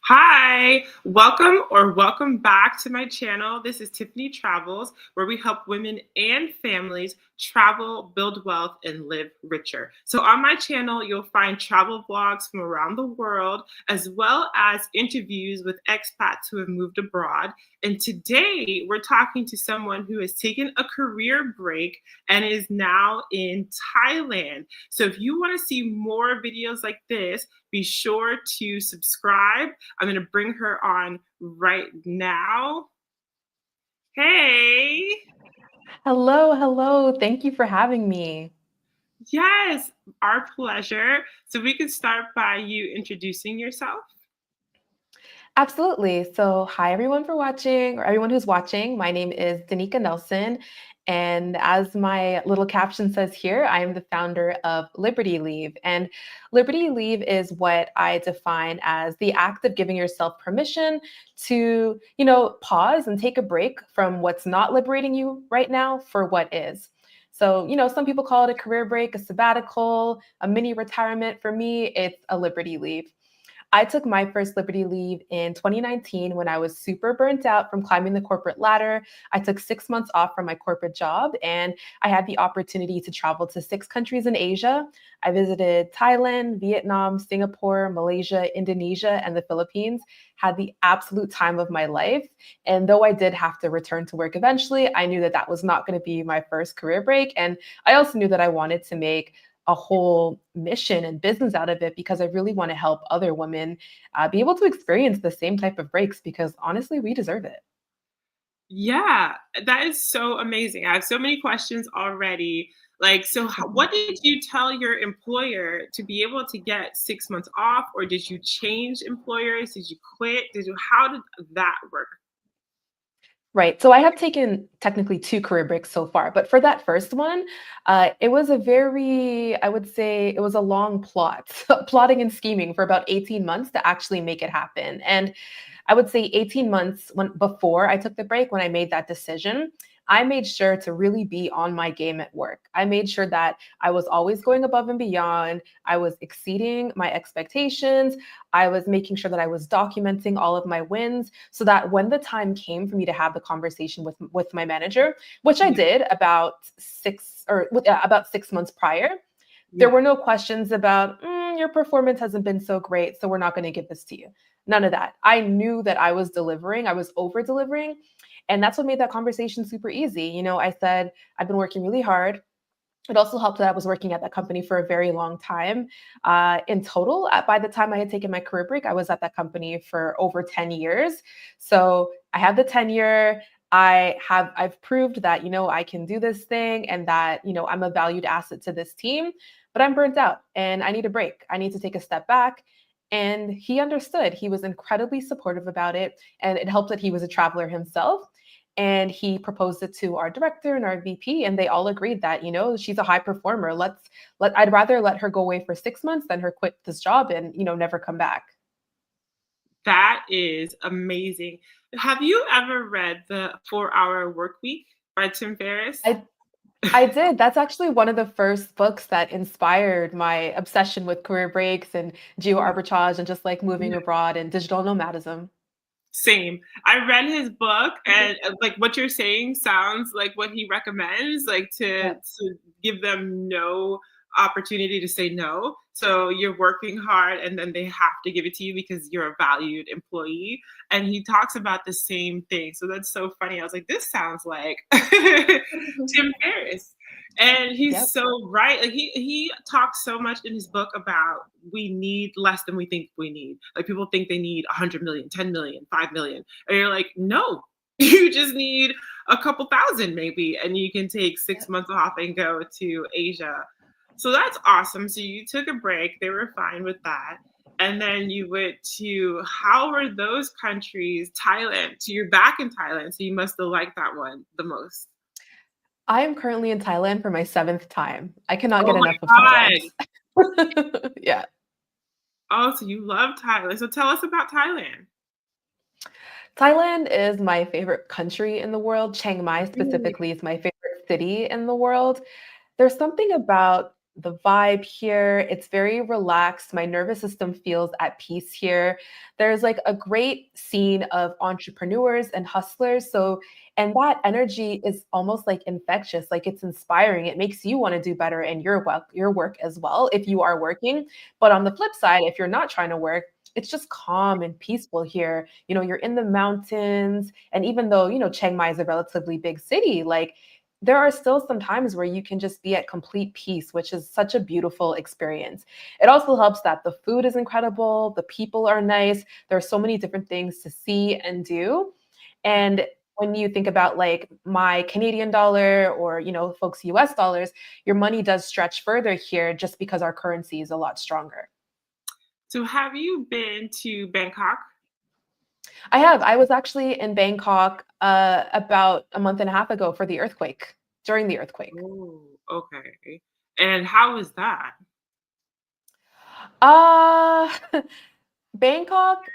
Hi, welcome back to my channel. This is TiffanieTravels, where we help women and families travel, build wealth, and live richer. So on my channel, you'll find travel vlogs from around the world, as well as interviews with expats who have moved abroad. And today we're talking to someone who has taken a career break and is now in Thailand. So if you want to see more videos like this, be sure to subscribe. I'm going to bring her on right now. Hey. Hello, hello. Thank you for having me. Yes, our pleasure. So we can start by you introducing yourself. Absolutely. So, hi everyone for watching, or everyone who's watching. My name is Danica Nelson, and as my little caption says here, I am the founder of Liberty Leave. And Liberty Leave is what I define as the act of giving yourself permission to, pause and take a break from what's not liberating you right now for what is. So, some people call it a career break, a sabbatical, a mini retirement. For me, it's a Liberty Leave. I took my first Liberty Leave in 2019 when I was super burnt out from climbing the corporate ladder. I took 6 months off from my corporate job and I had the opportunity to travel to 6 countries in Asia. I visited Thailand, Vietnam, Singapore, Malaysia, Indonesia, and the Philippines. Had the absolute time of my life. And though I did have to return to work eventually, I knew that that was not going to be my first career break. And I also knew that I wanted to make a whole mission and business out of it because I really want to help other women be able to experience the same type of breaks because honestly, we deserve it. Yeah, that is so amazing. I have so many questions already. Like, so Mhm. what did you tell your employer to be able to get 6 months off, or did you change employers? Did you quit? How did that work? Right. So I have taken technically two career breaks so far, but for that first one, it was a very, I would say, it was a long plot, plotting and scheming for about 18 months to actually make it happen. And I would say 18 months before I took the break, when I made that decision, I made sure to really be on my game at work. I made sure that I was always going above and beyond. I was exceeding my expectations. I was making sure that I was documenting all of my wins so that when the time came for me to have the conversation with my manager, which I Yeah, did about 6 months prior, there yeah. were no questions about your performance hasn't been so great, so we're not going to give this to you. None of that. I knew that I was delivering, I was over delivering. And that's what made that conversation super easy. I said, I've been working really hard. It also helped that I was working at that company for a very long time. In total, by the time I had taken my career break, I was at that company for over 10 years. So I have the tenure. I've proved that, I can do this thing and that, I'm a valued asset to this team, but I'm burnt out and I need a break. I need to take a step back. And he understood. He was incredibly supportive about it. And it helped that he was a traveler himself, and he proposed it to our director and our VP, and they all agreed that, she's a high performer. I'd rather let her go away for 6 months than her quit this job and, never come back. That is amazing. Have you ever read The 4 Hour Work Week by Tim Ferriss? I I did. That's actually one of the first books that inspired my obsession with career breaks and geo arbitrage and just like moving abroad and digital nomadism. Same. I read his book and, like, what you're saying sounds like what he recommends, like, to Yeah. give them no opportunity to say no. So you're working hard and then they have to give it to you because you're a valued employee, and he talks about the same thing. So that's so funny. I was like, "This sounds like Tim Ferriss." And he's Yep. so right. Like he talks so much in his book about we need less than we think we need. Like people think they need 100 million, 10 million, 5 million. And you're like, no, you just need a couple thousand maybe. And you can take six Yep. months off and go to Asia. So that's awesome. So you took a break. They were fine with that. And then you went to, how were those countries? Thailand. So you're back in Thailand. So you must have liked that one the most. I am currently in Thailand for my seventh time. I cannot Oh get enough of my Thailand. God. Yeah. Oh, so you love Thailand. So tell us about Thailand. Thailand is my favorite country in the world. Chiang Mai Really? specifically is my favorite city in the world. There's something about the vibe here. It's very relaxed. My nervous system feels at peace here. There's like a great scene of entrepreneurs and hustlers. So, and that energy is almost like infectious, like it's inspiring. It makes you want to do better in your work as well if you are working. But on the flip side, if you're not trying to work, it's just calm and peaceful here. You're in the mountains, and even though, Chiang Mai is a relatively big city, like there are still some times where you can just be at complete peace, which is such a beautiful experience. It also helps that the food is incredible, the people are nice. There are so many different things to see and do. And when you think about like my Canadian dollar or, folks US dollars, your money does stretch further here just because our currency is a lot stronger. So have you been to Bangkok? I have. I was actually in Bangkok about a month and a half ago for the earthquake, during the earthquake. Oh, okay. And how was that? Uh Bangkok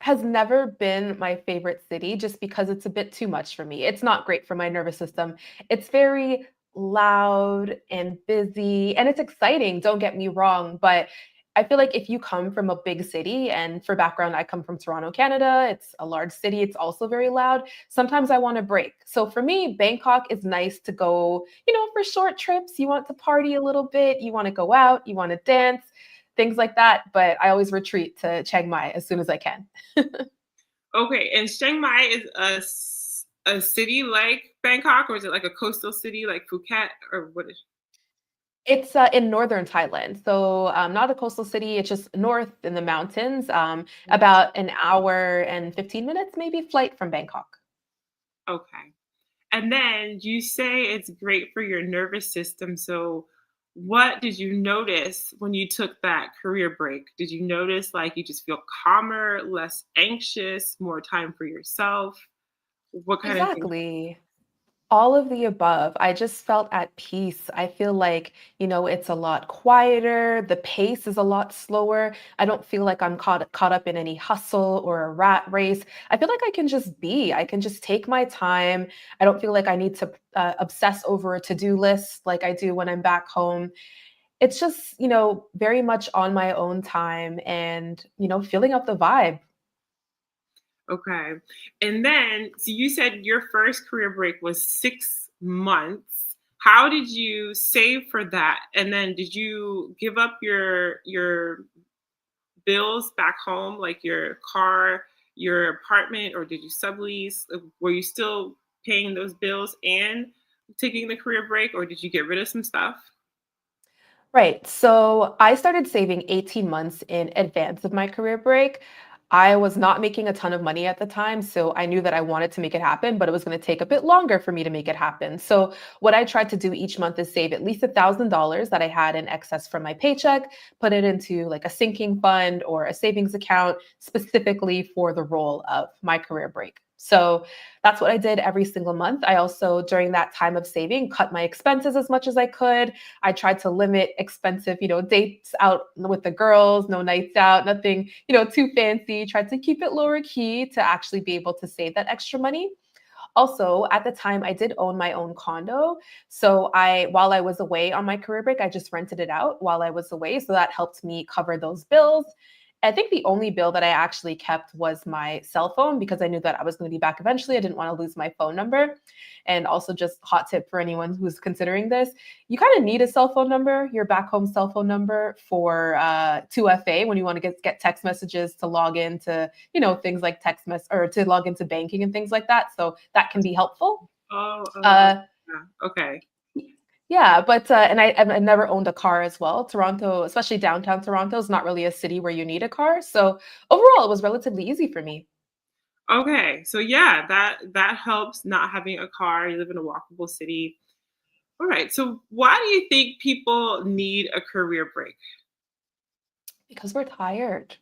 has never been my favorite city just because it's a bit too much for me. It's not great for my nervous system. It's very loud and busy and it's exciting, don't get me wrong, but I feel like if you come from a big city, and for background, I come from Toronto, Canada, it's a large city, it's also very loud. Sometimes I want a break. So for me, Bangkok is nice to go, for short trips. You want to party a little bit, you want to go out, you want to dance, things like that. But I always retreat to Chiang Mai as soon as I can. Okay, and Chiang Mai is a city like Bangkok, or is it like a coastal city like Phuket, or what is? It's in northern Thailand. So not a coastal city, it's just north in the mountains, about an hour and 15 minutes, maybe flight from Bangkok. Okay. And then you say it's great for your nervous system. So, what did you notice when you took that career break? Did you notice like you just feel calmer, less anxious, more time for yourself? What kind of things? Exactly. All of the above. I just felt at peace. I feel like, it's a lot quieter. The pace is a lot slower. I don't feel like I'm caught up in any hustle or a rat race. I feel like I can just be. I can just take my time. I don't feel like I need to obsess over a to-do list like I do when I'm back home. It's just, very much on my own time and, feeling up the vibe. Okay. And then, so you said your first career break was 6 months. How did you save for that? And then did you give up your bills back home, like your car, your apartment, or did you sublease? Were you still paying those bills and taking the career break, or did you get rid of some stuff? Right. So I started saving 18 months in advance of my career break. I was not making a ton of money at the time, so I knew that I wanted to make it happen, but it was going to take a bit longer for me to make it happen. So what I tried to do each month is save at least $1,000 that I had in excess from my paycheck, put it into like a sinking fund or a savings account specifically for the role of my career break. So that's what I did every single month. I also, during that time of saving, cut my expenses as much as I could. I tried to limit expensive, dates out with the girls, no nights out, nothing, too fancy. Tried to keep it lower key to actually be able to save that extra money. Also, at the time, I did own my own condo. So while I was away on my career break, I just rented it out while I was away. So that helped me cover those bills. I think the only bill that I actually kept was my cell phone because I knew that I was going to be back eventually. I didn't want to lose my phone number. And also, just hot tip for anyone who's considering this, you kind of need a cell phone number, your back home cell phone number for 2FA when you want to get text messages to log into, things like text mess or to log into banking and things like that. So that can be helpful. Oh, Uh, yeah. Okay. yeah, but and I've never owned a car as well. Toronto, especially downtown Toronto, is not really a city where you need a car. So overall, it was relatively easy for me Okay. So yeah, that helps not having a car. You live in a walkable city. All right. So why do you think people need a career break? because we're tired.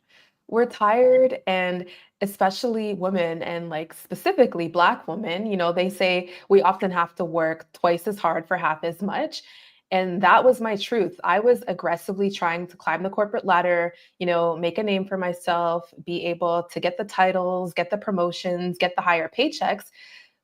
We're tired, and especially women, and like specifically Black women, they say we often have to work twice as hard for half as much. And that was my truth. I was aggressively trying to climb the corporate ladder, make a name for myself, be able to get the titles, get the promotions, get the higher paychecks.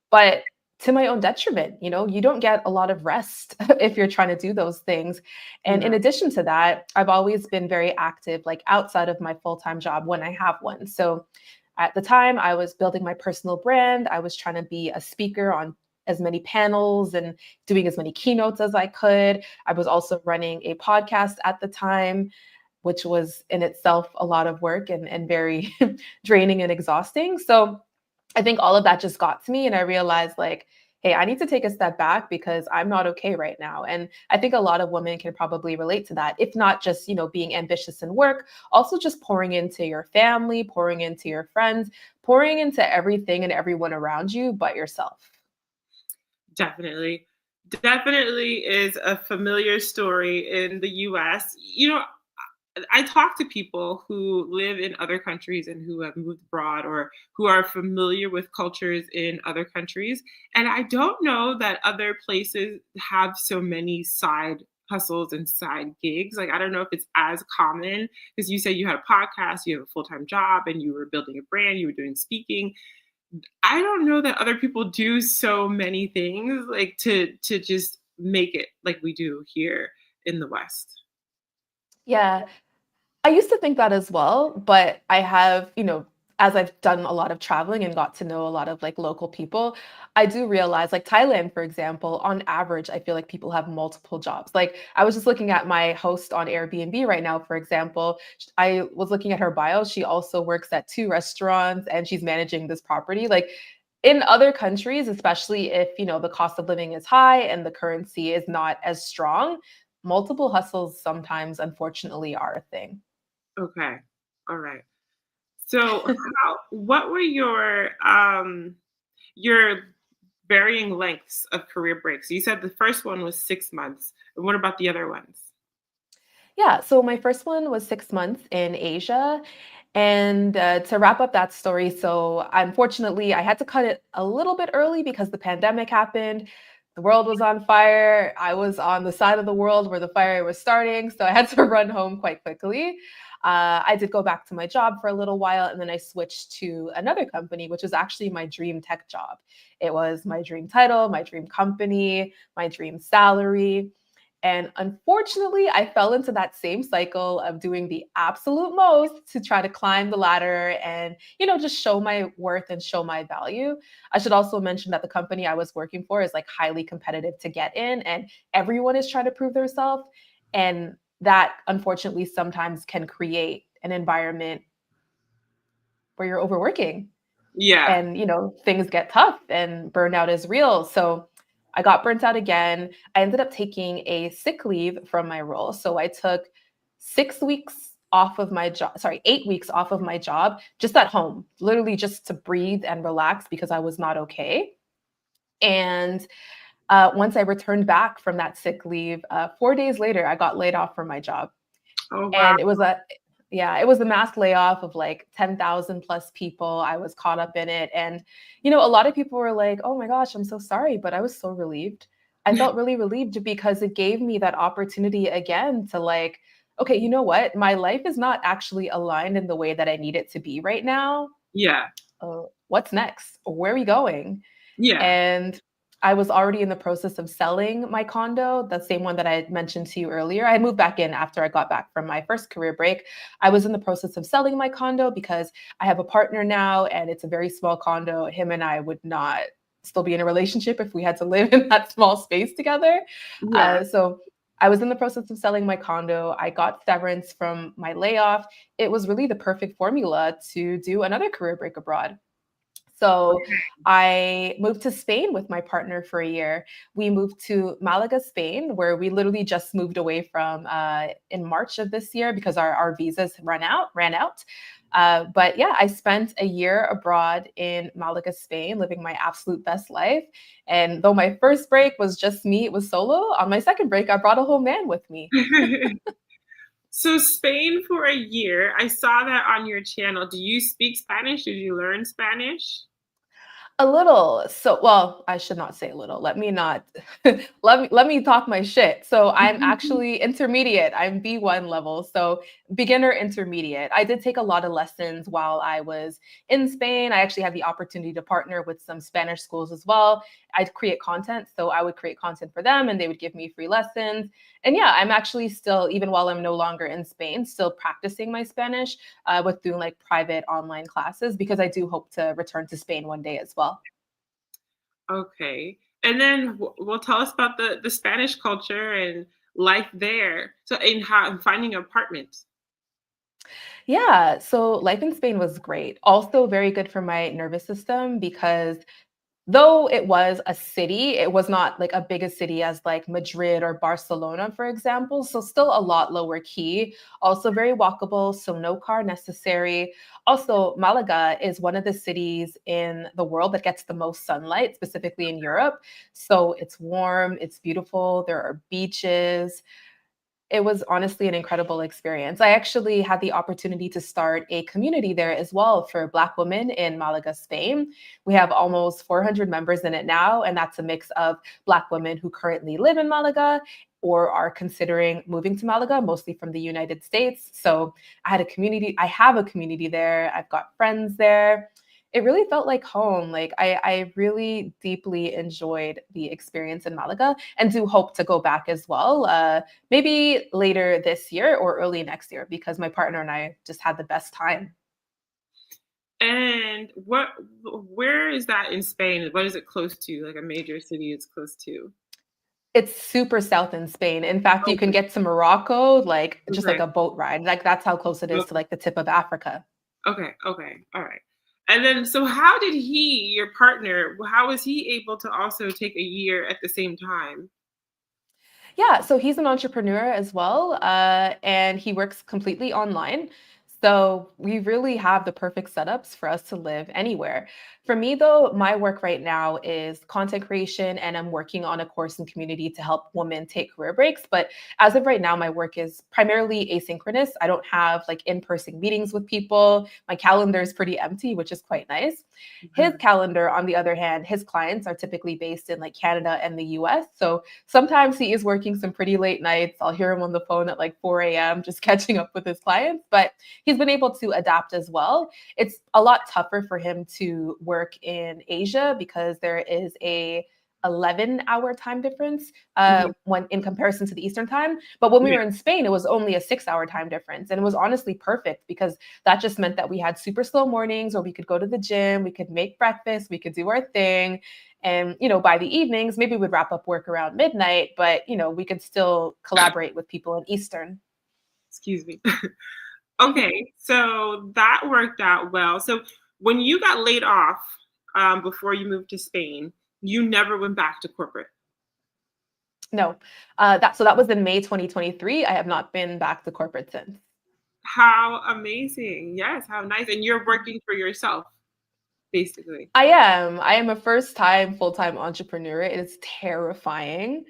But to my own detriment. You don't get a lot of rest if you're trying to do those things. And in Yeah. addition to that, I've always been very active, like outside of my full-time job when I have one. So at the time, I was building my personal brand. I was trying to be a speaker on as many panels and doing as many keynotes as I could. I was also running a podcast at the time, which was in itself a lot of work and very draining and exhausting. So I think all of that just got to me, and I realized, like, hey, I need to take a step back because I'm not okay right now. And I think a lot of women can probably relate to that. If not just, being ambitious in work, also just pouring into your family, pouring into your friends, pouring into everything and everyone around you but yourself. Definitely. Definitely is a familiar story in the US. I talk to people who live in other countries and who have moved abroad or who are familiar with cultures in other countries. And I don't know that other places have so many side hustles and side gigs. Like, I don't know if it's as common because you say you had a podcast, you have a full time job, and you were building a brand, you were doing speaking. I don't know that other people do so many things like to just make it like we do here in the West. Yeah. I used to think that as well, but I have, as I've done a lot of traveling and got to know a lot of like local people, I do realize, like Thailand, for example, on average, I feel like people have multiple jobs. Like I was just looking at my host on Airbnb right now, for example. I was looking at her bio. She also works at two restaurants and she's managing this property. Like in other countries, especially if, the cost of living is high and the currency is not as strong, multiple hustles sometimes, unfortunately, are a thing. Okay. All right. So what were your varying lengths of career breaks? You said the first one was 6 months. And what about the other ones? Yeah, so my first one was 6 months in Asia, and, to wrap up that story, so unfortunately, I had to cut it a little bit early because the pandemic happened. The world was on fire. I was on the side of the world where the fire was starting, so I had to run home quite quickly. I did go back to my job for a little while, and then I switched to another company, which was actually my dream tech job. It was my dream title, my dream company, my dream salary. And unfortunately, I fell into that same cycle of doing the absolute most to try to climb the ladder and, just show my worth and show my value. I should also mention that the company I was working for is like highly competitive to get in, and everyone is trying to prove themselves. And that unfortunately sometimes can create an environment where you're overworking Yeah. and things get tough and burnout is real. So I got burnt out again. I ended up taking a sick leave from my role. So I took 6 weeks off of my job, sorry, 8 weeks off of my job, just at home, literally just to breathe and relax because I was not okay. And once I returned back from that sick leave, 4 days later, I got laid off from my job. Oh, wow. And it was a mass layoff of like 10,000 plus people. I was caught up in it. And, a lot of people were like, oh my gosh, I'm so sorry. But I was so relieved. I felt really relieved because it gave me that opportunity again to like, okay, you know what? My life is not actually aligned in the way that I need it to be right now. Yeah. What's next? Where are we going? Yeah. And I was already in the process of selling my condo, the same one that I had mentioned to you earlier. I moved back in after I got back from my first career break. I was in the process of selling my condo because I have a partner now and it's a very small condo. Him and I would not still be in a relationship if we had to live in that small space together. Yeah. So I was in the process of selling my condo. I got severance from my layoff. It was really the perfect formula to do another career break abroad. So I moved to Spain with my partner for a year. We moved to Malaga, Spain, where we literally just moved away from in March of this year because our visas ran out. But yeah, I spent a year abroad in Malaga, Spain, living my absolute best life. And though my first break was just me, it was solo. On my second break, I brought a whole man with me. So Spain for a year. I saw that on your channel. Do you speak Spanish? Did you learn Spanish? A little. So, well, I should not say a little. Let me not let me talk my shit. So, I'm actually intermediate. I'm B1 level. So, beginner intermediate. I did take a lot of lessons while I was in Spain. I actually had the opportunity to partner with some Spanish schools as well. I'd create content, so I would create content for them and they would give me free lessons. And yeah, I'm actually still, even while I'm no longer in Spain, still practicing my Spanish with doing like private online classes because I do hope to return to Spain one day as well. Okay. And then well, tell us about the Spanish culture and life there. So, in how and finding apartments. Yeah, so life in Spain was great. Also, very good for my nervous system because though it was a city, it was not like a big a city as like Madrid or Barcelona, for example. So still a lot lower key. Also very walkable, so no car necessary. Also, Malaga is one of the cities in the world that gets the most sunlight, specifically in Europe. So it's warm, it's beautiful. There are beaches. It was honestly an incredible experience. I actually had the opportunity to start a community there as well for Black women in Malaga, Spain. We have almost 400 members in it now, and that's a mix of Black women who currently live in Malaga or are considering moving to Malaga, mostly from the United States. So I have a community there. I've got friends there. It really felt like home. Like I really deeply enjoyed the experience in Malaga and do hope to go back as well. Maybe later this year or early next year because my partner and I just had the best time. And where is that in Spain? What is it close to? Like a major city it's close to? It's super south in Spain. In fact, you can Okay. get to Morocco like just like Okay. a boat ride. Like that's how close it is to Okay. like the tip of Africa. Okay. Okay. All right. And then, so how did your partner, how was he able to also take a year at the same time? Yeah, so he's an entrepreneur as well, and he works completely online. So we really have the perfect setups for us to live anywhere. For me, though, my work right now is content creation, and I'm working on a course and community to help women take career breaks. But as of right now, my work is primarily asynchronous. I don't have like in person meetings with people. My calendar is pretty empty, which is quite nice. His Mhm. calendar, on the other hand, his clients are typically based in like Canada and the US. So sometimes he is working some pretty late nights. I'll hear him on the phone at like 4 a.m. just catching up with his clients, but he's been able to adapt as well. It's a lot tougher for him to work in Asia because there is a 11-hour time difference Mhm. when in comparison to the Eastern time. But when we Yeah. were in Spain, it was only a 6-hour time difference. And it was honestly perfect because that just meant that we had super slow mornings where we could go to the gym, we could make breakfast, we could do our thing. And, by the evenings, maybe we'd wrap up work around midnight, but, we could still collaborate with people in Eastern. Excuse me. Okay, so that worked out well. So when you got laid off before you moved to Spain, you never went back to corporate. No, that was in May 2023. I have not been back to corporate since. How amazing. Yes, how nice. And you're working for yourself, basically. I am. I am a first time full time entrepreneur. It is terrifying.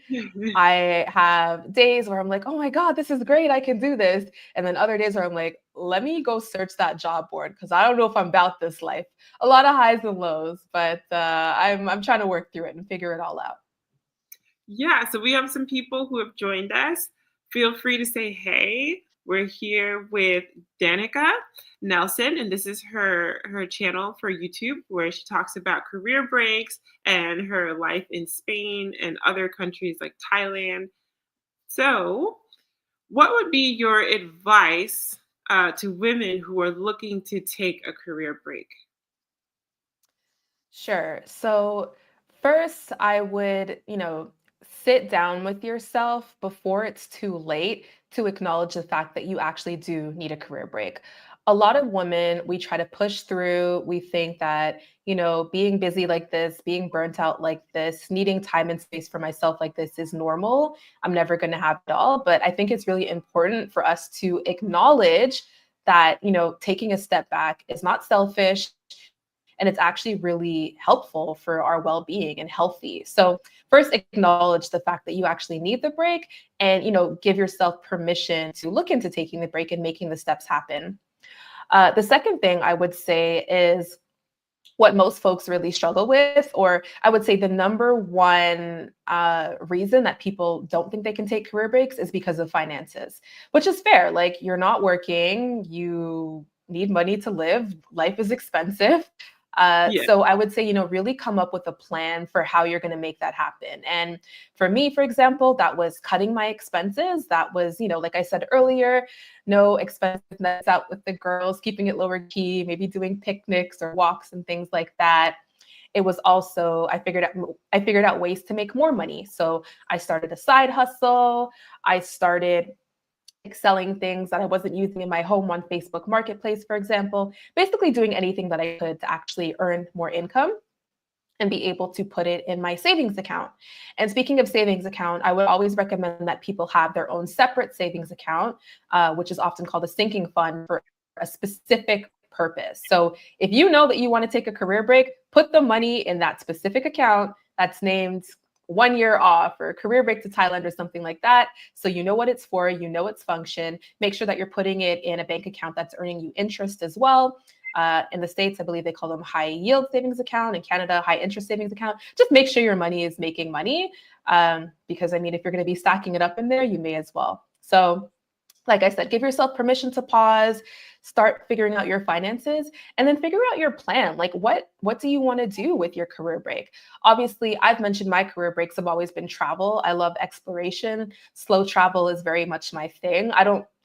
I have days where I'm like, oh my God, this is great. I can do this. And then other days where I'm like, let me go search that job board because I don't know if I'm about this life. A lot of highs and lows, but I'm trying to work through it and figure it all out. Yeah, so we have some people who have joined us. Feel free to say hey. We're here with Danica Nelson, and this is her channel for YouTube where she talks about career breaks and her life in Spain and other countries like Thailand. So, what would be your advice to women who are looking to take a career break? Sure. So, first, I would, sit down with yourself before it's too late to acknowledge the fact that you actually do need a career break. A lot of women, we try to push through. We think that, being busy like this, being burnt out like this, needing time and space for myself like this is normal. I'm never going to have it all. But I think it's really important for us to acknowledge that, taking a step back is not selfish and it's actually really helpful for our well-being and healthy. So first acknowledge the fact that you actually need the break and give yourself permission to look into taking the break and making the steps happen. The second thing I would say is what most folks really struggle with, or I would say the number one reason that people don't think they can take career breaks is because of finances, which is fair. Like, you're not working, you need money to live, life is expensive. Yeah. So I would say, really come up with a plan for how you're going to make that happen. And for me, for example, that was cutting my expenses. That was, like I said earlier, no expensive nights out with the girls, keeping it lower key, maybe doing picnics or walks and things like that. It was also, I figured out ways to make more money. So I started a side hustle. I started selling things that I wasn't using in my home on Facebook Marketplace, for example, basically doing anything that I could to actually earn more income and be able to put it in my savings account. And speaking of savings account, I would always recommend that people have their own separate savings account, which is often called a sinking fund, for a specific purpose. So if you know that you want to take a career break, put the money in that specific account that's named 1 year off or career break to Thailand or something like that. So you know what it's for, you know its function. Make sure that you're putting it in a bank account that's earning you interest as well. In the States, I believe they call them high yield savings account. In Canada, high interest savings account. Just make sure your money is making money. Because I mean, if you're going to be stacking it up in there, you may as well. So like I said, give yourself permission to pause, start figuring out your finances, and then figure out your plan. Like, what do you want to do with your career break? Obviously, I've mentioned my career breaks have always been travel. I love exploration. Slow travel is very much my thing.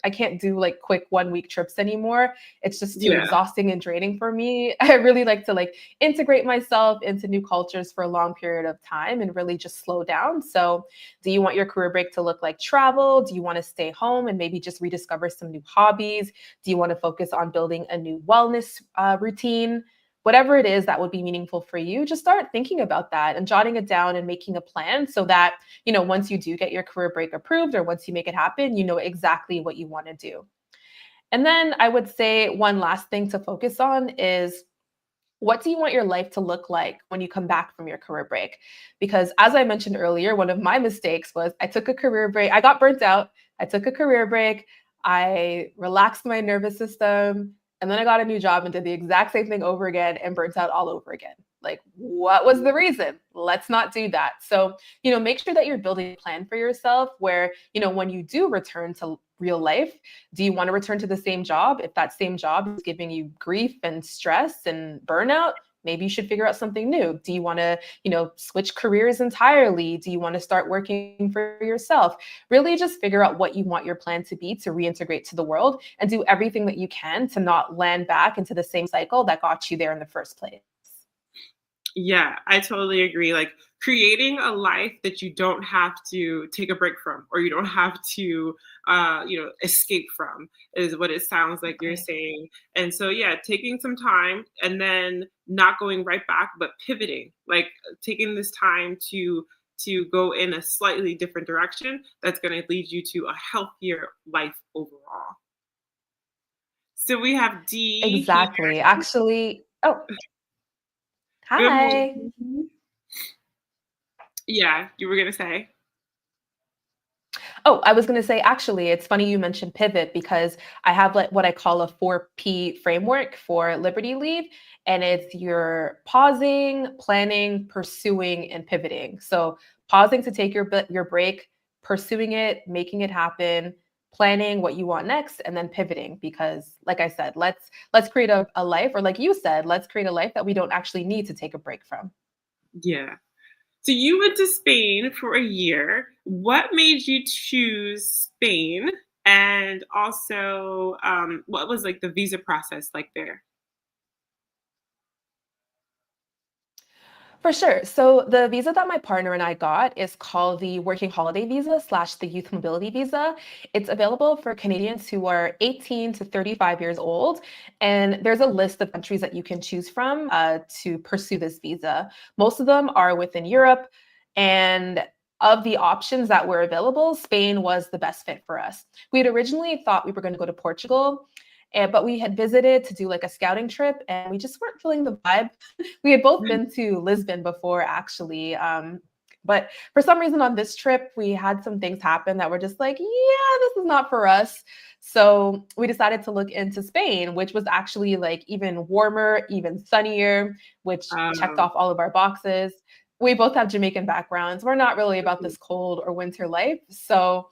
I can't do like quick 1 week trips anymore. It's just too Yeah. exhausting and draining for me. I really like to like integrate myself into new cultures for a long period of time and really just slow down. So do you want your career break to look like travel? Do you want to stay home and maybe just rediscover some new hobbies? Do you want to focus on building a new wellness routine? Whatever it is that would be meaningful for you, just start thinking about that and jotting it down and making a plan so that, once you do get your career break approved or once you make it happen, you know exactly what you want to do. And then I would say one last thing to focus on is, what do you want your life to look like when you come back from your career break? Because as I mentioned earlier, one of my mistakes was I took a career break. I got burnt out. I took a career break. I relaxed my nervous system. And then I got a new job and did the exact same thing over again and burnt out all over again. Like, what was the reason? Let's not do that. So, make sure that you're building a plan for yourself where, when you do return to real life, do you want to return to the same job? If that same job is giving you grief and stress and burnout, maybe you should figure out something new. Do you want to, switch careers entirely? Do you want to start working for yourself? Really just figure out what you want your plan to be to reintegrate to the world and do everything that you can to not land back into the same cycle that got you there in the first place. Yeah, I totally agree. Like, creating a life that you don't have to take a break from, or you don't have to, escape from, is what it sounds like you're Right. saying. And so, yeah, taking some time and then not going right back, but pivoting, like taking this time to go in a slightly different direction that's going to lead you to a healthier life overall. So we have D here. Exactly. Actually, oh, Good hi. morning. Yeah, you were gonna say. Oh, I was going to say, actually, it's funny you mentioned pivot because I have like what I call a 4P framework for Liberty Leave. And it's your pausing, planning, pursuing, and pivoting. So pausing to take your break, pursuing it, making it happen, planning what you want next, and then pivoting. Because like I said, let's create a life, or like you said, let's create a life that we don't actually need to take a break from. Yeah. So you went to Spain for a year. What made you choose Spain? And also, what was like the visa process like there? For sure. So the visa that my partner and I got is called the Working Holiday Visa slash the Youth Mobility Visa. It's available for Canadians who are 18 to 35 years old. And there's a list of countries that you can choose from to pursue this visa. Most of them are within Europe. And of the options that were available, Spain was the best fit for us. We had originally thought we were going to go to Portugal. But we had visited to do like a scouting trip and we just weren't feeling the vibe. We had both been to Lisbon before, actually. But for some reason on this trip, we had some things happen that were just like, yeah, this is not for us. So we decided to look into Spain, which was actually like even warmer, even sunnier, which checked Um, off all of our boxes. We both have Jamaican backgrounds. We're not really about this cold or winter life. So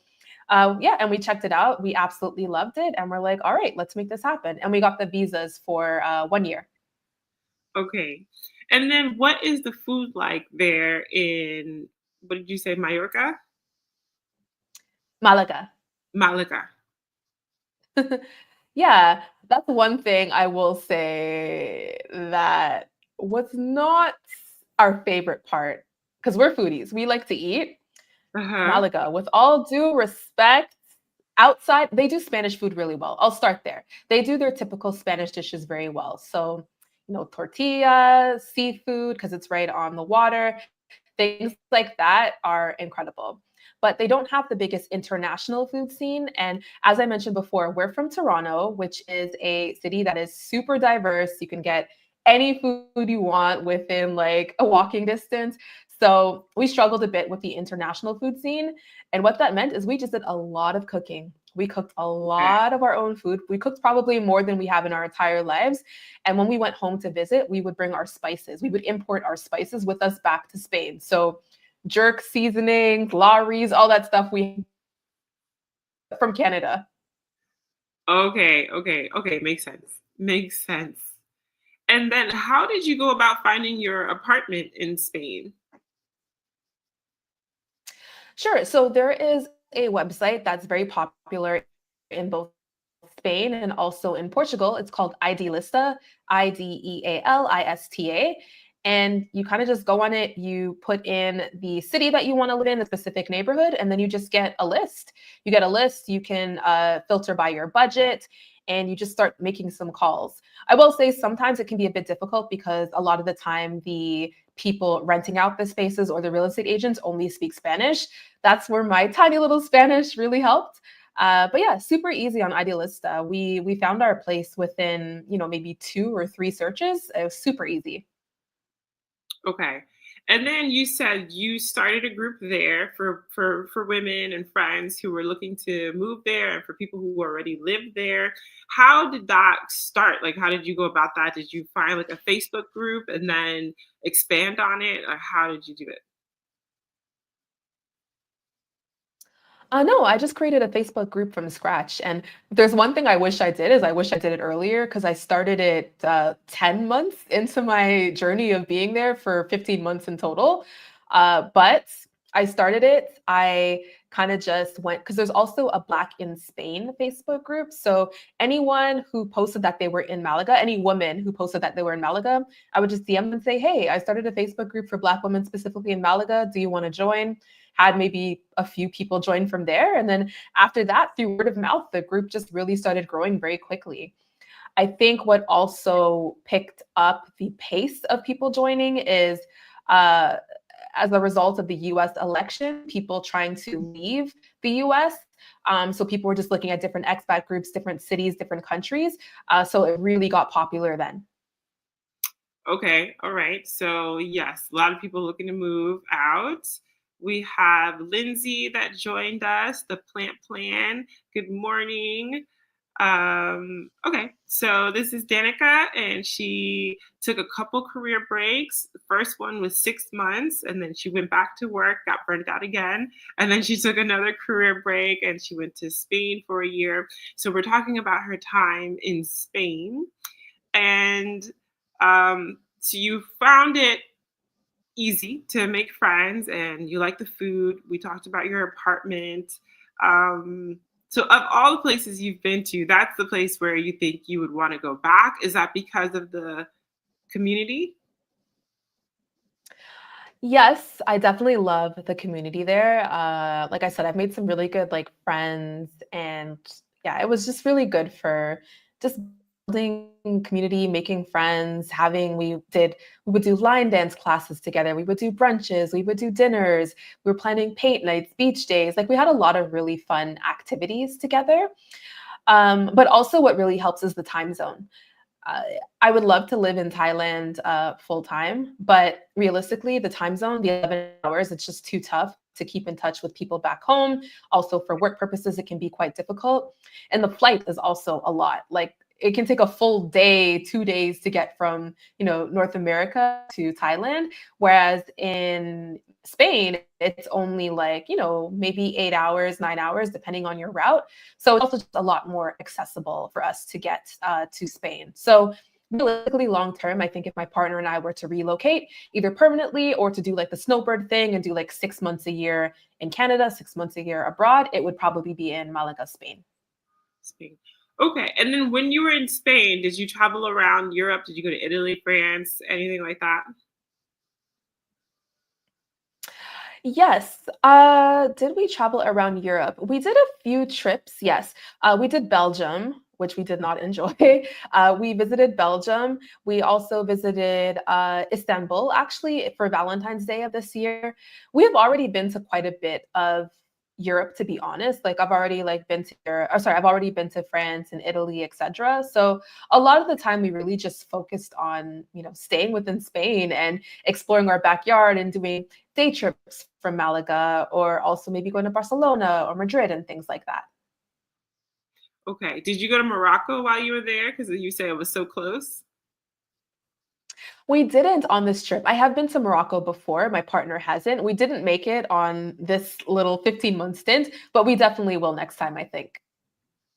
yeah, and we checked it out. We absolutely loved it. And we're like, all right, let's make this happen. And we got the visas for 1 year. okay. And then what is the food like there in, what did you say, Mallorca? Malaga. Malaga. Yeah, that's one thing I will say that was not our favorite part because we're foodies. We like to eat. Uh-huh. Malaga, with all due respect, outside, they do Spanish food really well. I'll start there. They do their typical Spanish dishes very well. So, tortillas, seafood, because it's right on the water. Things like that are incredible. But they don't have the biggest international food scene. And as I mentioned before, we're from Toronto, which is a city that is super diverse. You can get any food you want within like a walking distance. So we struggled a bit with the international food scene. And what that meant is we just did a lot of cooking. We cooked a Okay. lot of our own food. We cooked probably more than we have in our entire lives. And when we went home to visit, we would bring our spices. We would import our spices with us back to Spain. So jerk seasonings, Lawry's, all that stuff we from Canada. Okay, okay, okay, makes sense. Makes sense. And then how did you go about finding your apartment in Spain? Sure. So there is a website that's very popular in both Spain and also in Portugal. It's called Idealista, Idealista. And you kind of just go on it, you put in the city that you want to live in, a specific neighborhood, and then you just get a list. You get a list, you can filter by your budget, and you just start making some calls. I will say sometimes it can be a bit difficult because a lot of the time the people renting out the spaces or the real estate agents only speak Spanish. That's where my tiny little Spanish really helped. But yeah, super easy on Idealista. We found our place within maybe 2 or 3 searches. It was super easy. Okay. And then you said you started a group there for women and friends who were looking to move there and for people who already lived there. How did that start? Like how did you go about that? Did you find like a Facebook group and then expand on it? Or how did you do it? No, I just created a Facebook group from scratch. And there's one thing I wish I did is I wish I did it earlier because I started it 10 months into my journey of being there for 15 months in total. But I started it. I kind of just went because there's also a Black in Spain Facebook group. So anyone who posted that they were in Malaga, any woman who posted that they were in Malaga, I would just DM and say, hey, I started a Facebook group for Black women specifically in Malaga. Do you want to join? Had maybe a few people join from there. And then after that, through word of mouth, the group just really started growing very quickly. I think what also picked up the pace of people joining is uh, as a result of the US election, people trying to leave the US. So people were just looking at different expat groups, different cities, different countries. So it really got popular then. Okay, all right. So, yes, a lot of people looking to move out. We have Lindsay that joined us, the Plant Plan. Good morning. Okay, so this is Danica, and she took a couple career breaks. The first one was 6 months, and then she went back to work, got burnt out again, and then she took another career break and she went to Spain for a year. So, we're talking about her time in Spain. And so you found it easy to make friends and you like the food. We talked about your apartment. So, of all the places you've been to, that's the place where you think you would want to go back. Is that because of the community? Yes, I definitely love the community there. Like I said, I've made some really good like friends, and yeah, it was just really good for just building community, making friends, having we would do line dance classes together, we would do brunches, we would do dinners, we were planning paint nights, beach days. Like we had a lot of really fun activities together. But also what really helps is the time zone. uh, I would love to live in Thailand full time, but realistically, the time zone, the 11 hours, it's just too tough to keep in touch with people back home. Also, for work purposes, it can be quite difficult. And the flight is also a lot. Like it can take a full day, 2 days to get from, North America to Thailand. Whereas in Spain, it's only like, maybe 8 hours, 9 hours, depending on your route. So it's also just a lot more accessible for us to get to Spain. So realistically, long term, I think if my partner and I were to relocate, either permanently or to do like the snowbird thing and do like 6 months a year in Canada, 6 months a year abroad, it would probably be in Malaga, Spain. Spain. Okay. And then when you were in Spain, did you travel around Europe? Did you go to Italy, France, anything like that? Yes. Did we travel around Europe? We did a few trips. Yes. We did Belgium, which we did not enjoy. We visited Belgium. We also visited Istanbul, actually, for Valentine's Day of this year. We have already been to quite a bit of Europe, to be honest. Like I've already like been to Europe, or sorry, I've already been to France and Italy, etc. So a lot of the time we really just focused on, staying within Spain and exploring our backyard and doing day trips from Malaga, or also maybe going to Barcelona or Madrid and things like that. Okay. Did you go to Morocco while you were there? Because you say it was so close. We didn't on this trip. I have been to Morocco before. My partner hasn't. We didn't make it on this little 15-month stint, but we definitely will next time, I think.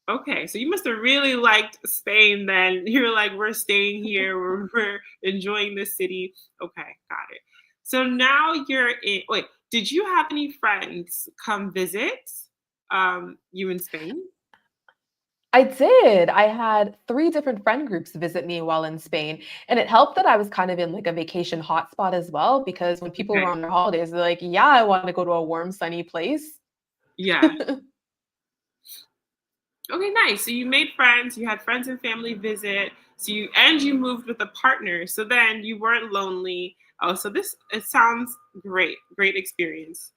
Okay, so you must have really liked Spain then. You're like, we're staying here, we're enjoying the city. Okay, got it. So now you're in, wait, did you have any friends come visit you in Spain? I did. I had 3 different friend groups visit me while in Spain, and it helped that I was kind of in, like, a vacation hotspot as well, because when people were Okay, on their holidays, they're like, "Yeah, I wanna go to a warm, sunny place." yeah. Okay, nice. So you made friends, you had friends and family visit, so you moved with a partner. So then you weren't lonely. Oh, so this it sounds great. Great experience.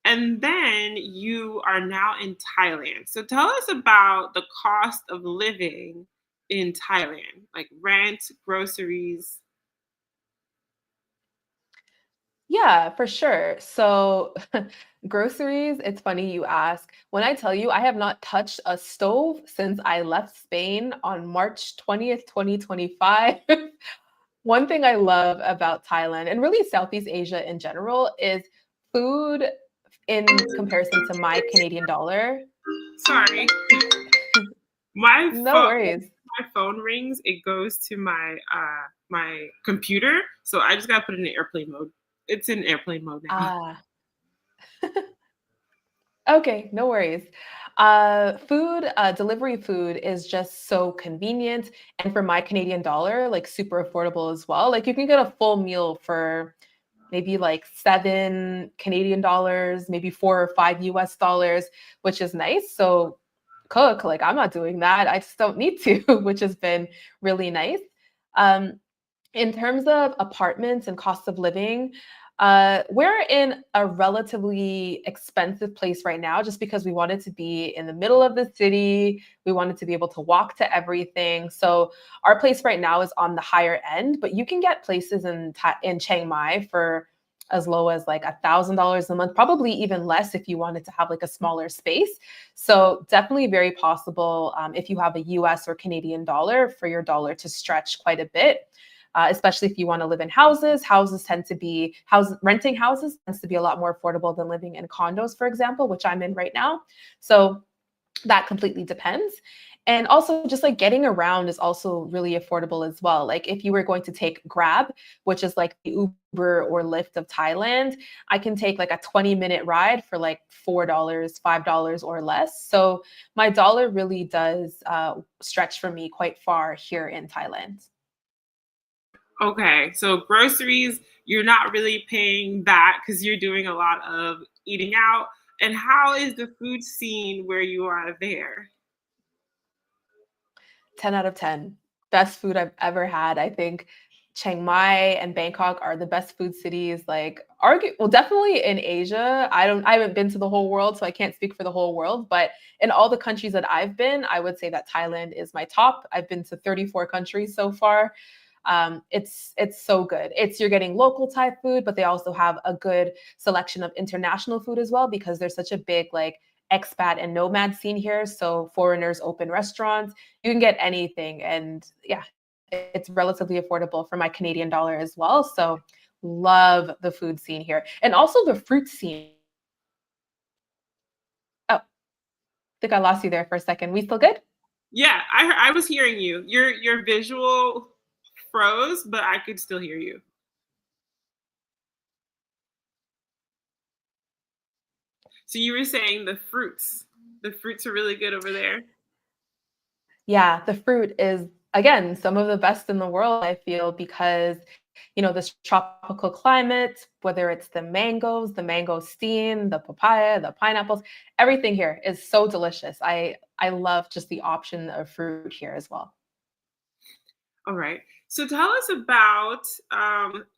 And then you are now in Thailand. So tell us about the cost of living in Thailand, like rent, groceries. Yeah, for sure. So, groceries, it's funny you ask. When I tell you I have not touched a stove since I left Spain on March 20th, 2025. One thing I love about Thailand and really Southeast Asia in general is food in comparison to my Canadian dollar. Sorry, my No phone worries. my phone rings. It goes to my computer, so I just gotta put it in airplane mode. It's in airplane mode now. Ah, okay, no worries. Delivery food is just so convenient. And for my Canadian dollar, like super affordable as well. Like you can get a full meal for maybe like 7 Canadian dollars, maybe 4 or 5 US dollars, which is nice. So cook, like I'm not doing that. I just don't need to, which has been really nice. Um, in terms of apartments and cost of living, we're in a relatively expensive place right now just because we wanted to be in the middle of the city. We wanted to be able to walk to everything. So our place right now is on the higher end, but you can get places in Chiang Mai for as low as like $1,000 a month, probably even less if you wanted to have like a smaller space. So definitely very possible if you have a US or Canadian dollar for your dollar to stretch quite a bit, especially if you want to live in houses. Renting houses tends to be a lot more affordable than living in condos, for example, which I'm in right now. So that completely depends. And also, just like getting around is also really affordable as well. Like, if you were going to take Grab, which is like the Uber or Lyft of Thailand, I can take like a 20-minute ride for like $4, $5 or less. So, my dollar really does stretch for me quite far here in Thailand. Okay, so groceries, you're not really paying that because you're doing a lot of eating out. And how is the food scene where you are there? 10 out of 10. Best food I've ever had. I think Chiang Mai and Bangkok are the best food cities. Like, well, definitely in Asia. I haven't been to the whole world, so I can't speak for the whole world. But in all the countries that I've been, I would say that Thailand is my top. I've been to 34 countries so far. It's so good. You're getting local Thai food, but they also have a good selection of international food as well because there's such a big like expat and nomad scene here. So foreigners open restaurants. You can get anything, and yeah, it's relatively affordable for my Canadian dollar as well. So love the food scene here, and also the fruit scene. Oh, I think I lost you there for a second. We still good? Yeah, I was hearing you. Your visual froze, but I could still hear you. So you were saying the fruits. The fruits are really good over there. Yeah, the fruit is again some of the best in the world, I feel, because this tropical climate, whether it's the mangoes, the mangosteen, the papaya, the pineapples, everything here is so delicious. I love just the option of fruit here as well. All right. So tell us about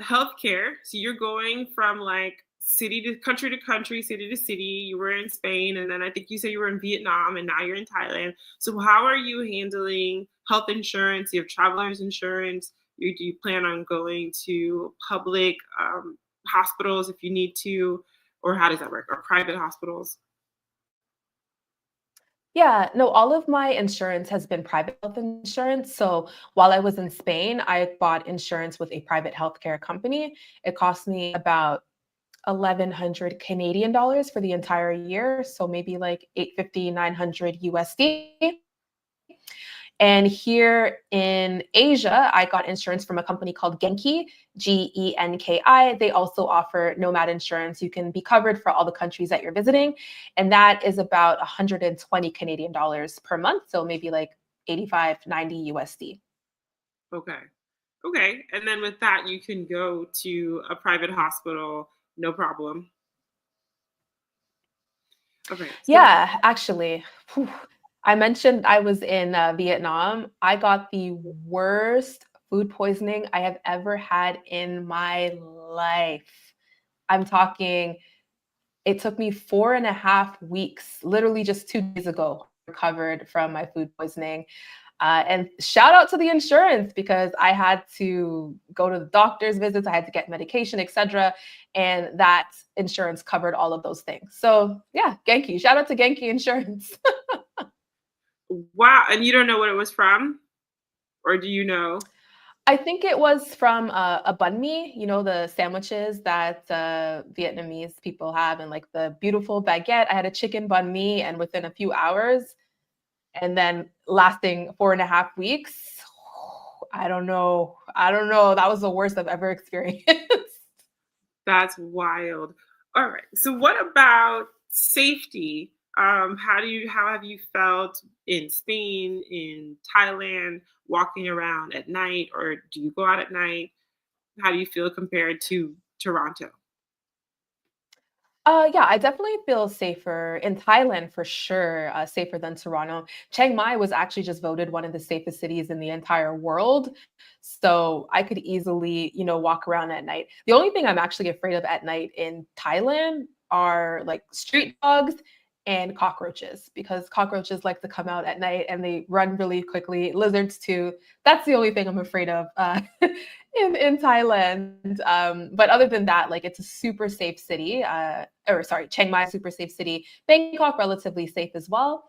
healthcare. So you're going from like city to country, city to city. You were in Spain, and then I think you said you were in Vietnam, and now you're in Thailand. So how are you handling health insurance? You have traveler's insurance. Do you plan on going to public hospitals if you need to, or how does that work? Or private hospitals? Yeah, no, all of my insurance has been private health insurance. So while I was in Spain, I bought insurance with a private healthcare company. It cost me about 1,100 Canadian dollars for the entire year. So maybe like 850, 900 USD. And here in Asia, I got insurance from a company called Genki, Genki. They also offer nomad insurance. You can be covered for all the countries that you're visiting. And that is about 120 Canadian dollars per month. So maybe like 85, 90 USD. Okay. Okay. And then with that, you can go to a private hospital, no problem. Okay. So Yeah, actually, whew, I mentioned I was in Vietnam. I got the worst food poisoning I have ever had in my life. I'm talking, it took me 4.5 weeks, literally just 2 days ago, recovered from my food poisoning. And shout out to the insurance because I had to go to the doctor's visits, I had to get medication, etc. And that insurance covered all of those things. So yeah, Genki. Shout out to Genki Insurance. wow. And you don't know what it was from? Or do you know? I think it was from a banh mi, the sandwiches that Vietnamese people have, and like the beautiful baguette. I had a chicken banh mi, and within a few hours, and then lasting 4.5 weeks. I don't know. I don't know. That was the worst I've ever experienced. That's wild. All right. So what about safety? How have you felt in Spain, in Thailand, walking around at night, or do you go out at night? How do you feel compared to Toronto? Yeah, I definitely feel safer in Thailand for sure, safer than Toronto. Chiang Mai was actually just voted one of the safest cities in the entire world. So I could easily, walk around at night. The only thing I'm actually afraid of at night in Thailand are like street dogs and cockroaches because cockroaches like to come out at night and they run really quickly. Lizards too. That's the only thing I'm afraid of in Thailand. But other than that, like it's a super safe city. Or sorry, Chiang Mai, super safe city. Bangkok, relatively safe as well.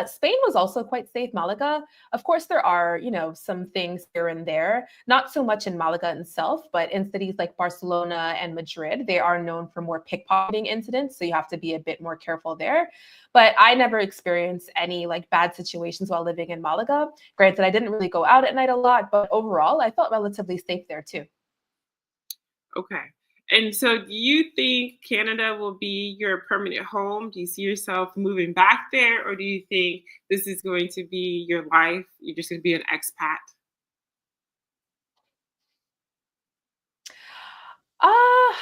Spain was also quite safe. Malaga, of course, there are some things here and there. Not so much in Malaga itself, but in cities like Barcelona and Madrid, they are known for more pickpocketing incidents. So you have to be a bit more careful there. But I never experienced any like bad situations while living in Malaga. Granted, I didn't really go out at night a lot, but overall, I felt relatively safe there too. Okay. And so do you think Canada will be your permanent home? Do you see yourself moving back there, or do you think this is going to be your life? You're just going to be an expat? Uh,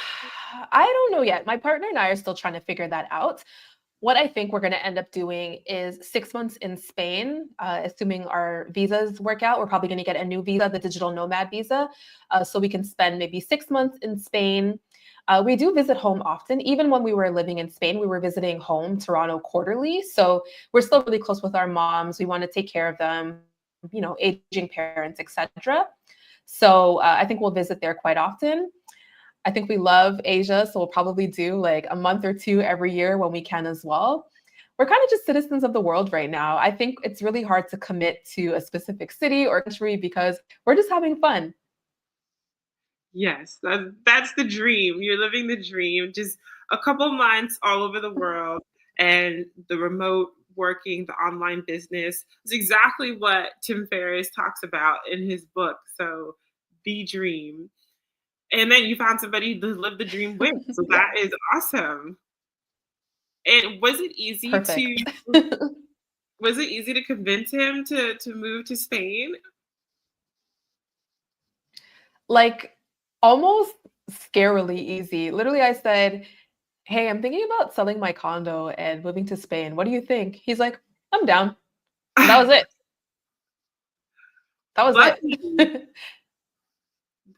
I don't know yet. My partner and I are still trying to figure that out. What I think we're going to end up doing is 6 months in Spain, assuming our visas work out. We're probably going to get a new visa, the digital nomad visa, so we can spend maybe 6 months in Spain. We do visit home often. Even when we were living in Spain, we were visiting home, Toronto, quarterly. So we're still really close with our moms. We want to take care of them, aging parents, etc. So I think we'll visit there quite often. I think we love Asia, so we'll probably do like a month or two every year when we can as well. We're kind of just citizens of the world right now. I think it's really hard to commit to a specific city or country because we're just having fun. Yes, that's the dream. You're living the dream. Just a couple months all over the world, and the remote working, the online business is exactly what Tim Ferriss talks about in his book. So, the dream. And then you found somebody to live the dream with. So Yeah, that is awesome. And perfect. was it easy to convince him to move to Spain? Like almost scarily easy. Literally, I said, "Hey, I'm thinking about selling my condo and moving to Spain. What do you think?" He's like, "I'm down." And that was it. That was Lucky. it.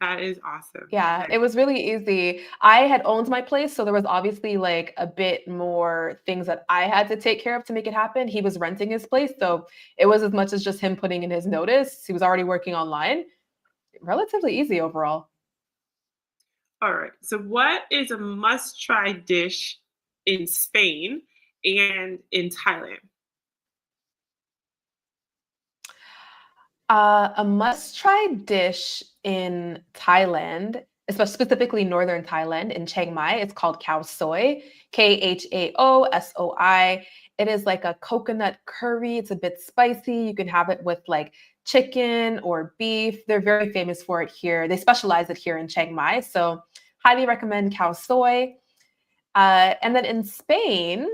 That is awesome. Yeah, Okay. it was really easy. I had owned my place, so there was obviously like a bit more things that I had to take care of to make it happen. He was renting his place, so it was as much as just him putting in his notice. He was already working online. Relatively easy overall. All right. So, what is a must try dish in Spain and in Thailand? A must-try dish in Thailand, specifically northern Thailand in Chiang Mai, it's called khao soi, Khaosoi. It is like a coconut curry. It's a bit spicy. You can have it with like chicken or beef. They're very famous for it here. They specialize it here in Chiang Mai. So highly recommend khao soi. And then in Spain,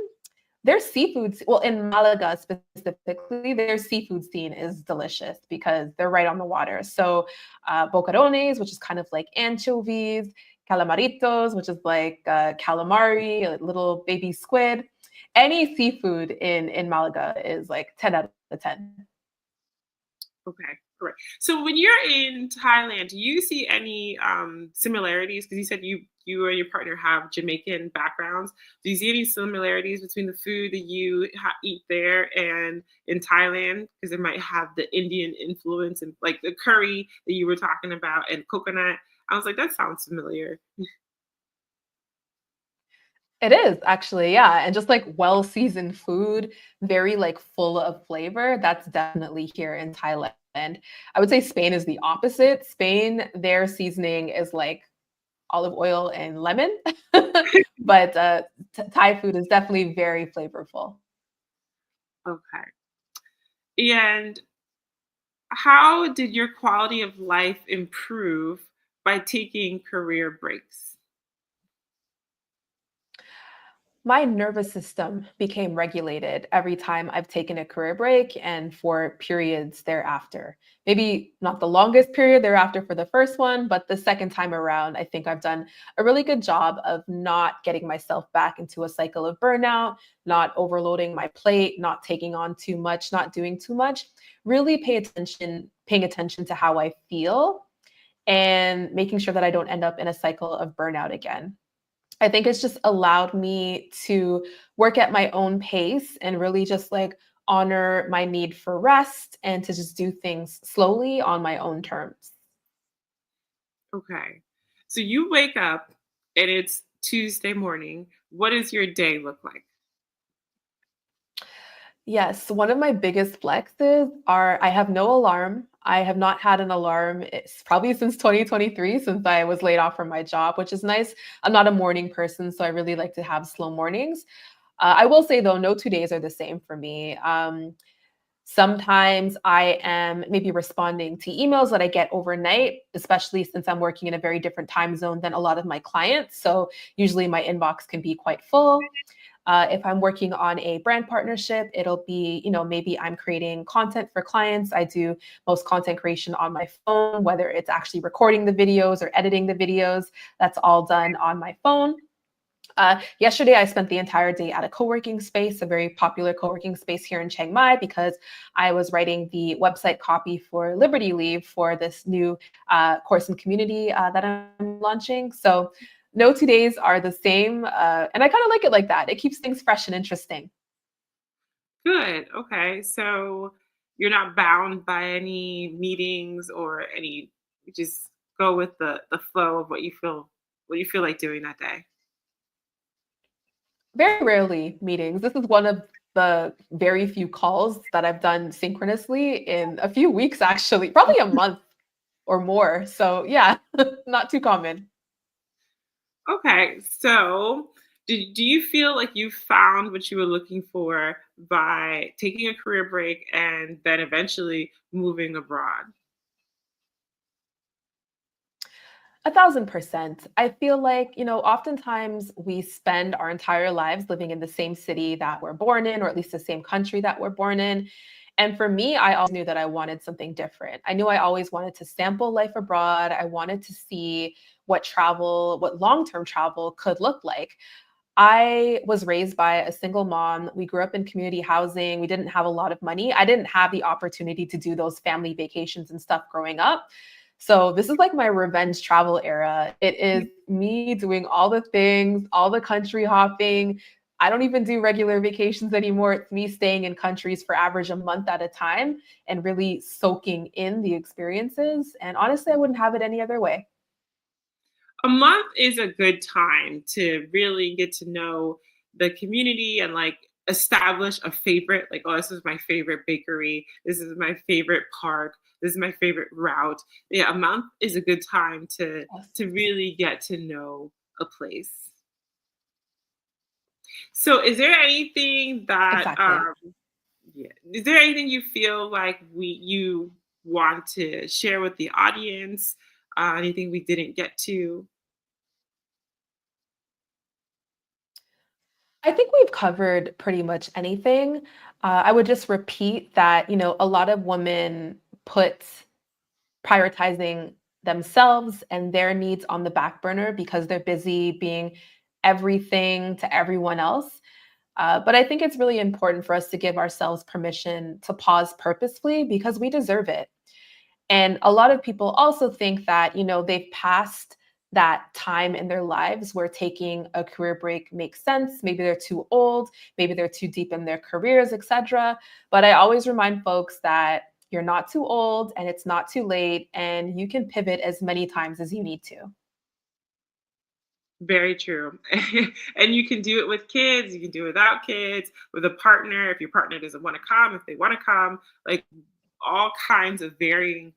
their seafood, well, in Malaga specifically, their seafood scene is delicious because they're right on the water. So, bocarones, which is kind of like anchovies, calamaritos, which is like calamari, like little baby squid. Any seafood in Malaga is like 10 out of 10. Okay, correct. So when you're in Thailand, do you see any similarities? Because you said you and your partner have Jamaican backgrounds. Do you see any similarities between the food that you eat there and in Thailand? Because it might have the Indian influence and like the curry that you were talking about and coconut. I was like, that sounds familiar. It is actually, yeah. And just like well-seasoned food, very like full of flavor. That's definitely here in Thailand. I would say Spain is the opposite. Spain, their seasoning is like olive oil and lemon. But Thai food is definitely very flavorful. Okay. And how did your quality of life improve by taking career breaks? My nervous system became regulated every time I've taken a career break and for periods thereafter. Maybe not the longest period thereafter for the first one, but the second time around, I think I've done a really good job of not getting myself back into a cycle of burnout, not overloading my plate, not taking on too much, not doing too much. Really paying attention to how I feel and making sure that I don't end up in a cycle of burnout again. I think it's just allowed me to work at my own pace and really just like honor my need for rest and to just do things slowly on my own terms. Okay. So you wake up and it's Tuesday morning. What does your day look like? Yes, one of my biggest flexes are I have no alarm. I have not had an alarm it's probably since 2023 since I was laid off from my job, which is nice. I'm not a morning person, so I really like to have slow mornings. I will say though, no 2 days are the same for me. Sometimes I am maybe responding to emails that I get overnight, especially since I'm working in a very different time zone than a lot of my clients. So usually my inbox can be quite full. If I'm working on a brand partnership, it'll be, maybe I'm creating content for clients. I do most content creation on my phone, whether it's actually recording the videos or editing the videos. That's all done on my phone. Yesterday, I spent the entire day at a co-working space, a very popular co-working space here in Chiang Mai, because I was writing the website copy for Liberty Leave for this new course and community that I'm launching. So no 2 days are the same. And I kind of like it like that. It keeps things fresh and interesting. Good. Okay. So you're not bound by any meetings or any, you just go with the flow of what you feel like doing that day. Very rarely meetings. This is one of the very few calls that I've done synchronously in a few weeks, actually, probably a month or more. So yeah, not too common. Okay. So do you feel like you found what you were looking for by taking a career break and then eventually moving abroad? 1,000%. I feel like, oftentimes we spend our entire lives living in the same city that we're born in, or at least the same country that we're born in. And for me, I always knew that I wanted something different. I knew I always wanted to sample life abroad. I wanted to see what long term travel could look like. I was raised by a single mom. We grew up in community housing. We didn't have a lot of money. I didn't have the opportunity to do those family vacations and stuff growing up. So this is like my revenge travel era. It is me doing all the things, all the country hopping. I don't even do regular vacations anymore. It's me staying in countries for average a month at a time and really soaking in the experiences. And honestly, I wouldn't have it any other way. A month is a good time to really get to know the community and like establish a favorite, like, oh, this is my favorite bakery, this is my favorite park, this is my favorite route. Yeah, a month is a good time to Yes, really get to know a place. So is there anything that exactly. yeah, is there anything you feel like you want to share with the audience? Anything we didn't get to? I think we've covered pretty much anything. I would just repeat that, a lot of women put prioritizing themselves and their needs on the back burner because they're busy being everything to everyone else. But I think it's really important for us to give ourselves permission to pause purposefully because we deserve it. And a lot of people also think that, they've passed that time in their lives where taking a career break makes sense. Maybe they're too old, maybe they're too deep in their careers, etc. But I always remind folks that you're not too old and it's not too late, and you can pivot as many times as you need to. Very true. And you can do it with kids, you can do it without kids, with a partner, if your partner doesn't want to come, if they want to come, like all kinds of varying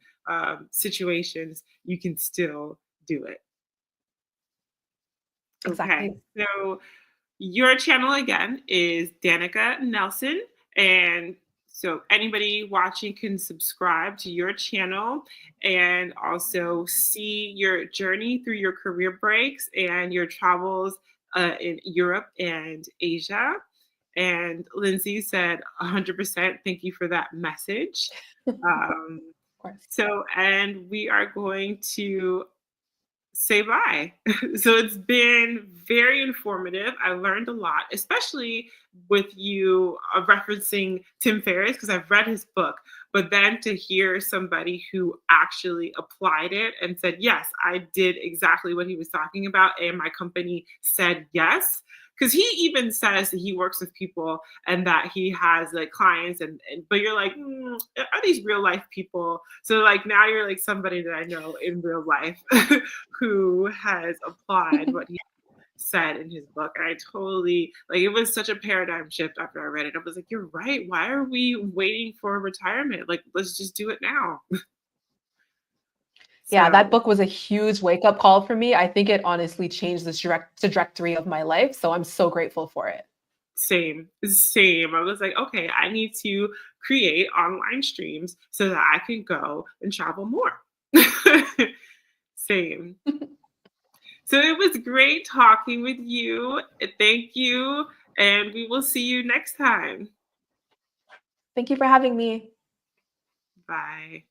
situations, you can still do it. Okay. Exactly. So your channel again is Danica Nelson. And so anybody watching can subscribe to your channel and also see your journey through your career breaks and your travels in Europe and Asia. And Lindsay said 100% thank you for that message. Of Um, course. and we are going to say bye. So it's been very informative. I learned a lot, especially with you referencing Tim Ferriss, because I've read his book. But then to hear somebody who actually applied it and said, yes, I did exactly what he was talking about, and my company said yes. Because he even says that he works with people and that he has like clients, and but you're like, are these real life people? So like now you're like somebody that I know in real life who has applied what he said in his book. And I totally like it was such a paradigm shift after I read it. I was like, you're right. Why are we waiting for retirement? Like, let's just do it now. Yeah, that So book was a huge wake up call for me. I think it honestly changed the trajectory of my life. So I'm so grateful for it. same. I was like, okay, I need to create online streams so that I can go and travel more. Same. So it was great talking with you. Thank you. And we will see you next time. Thank you for having me. Bye.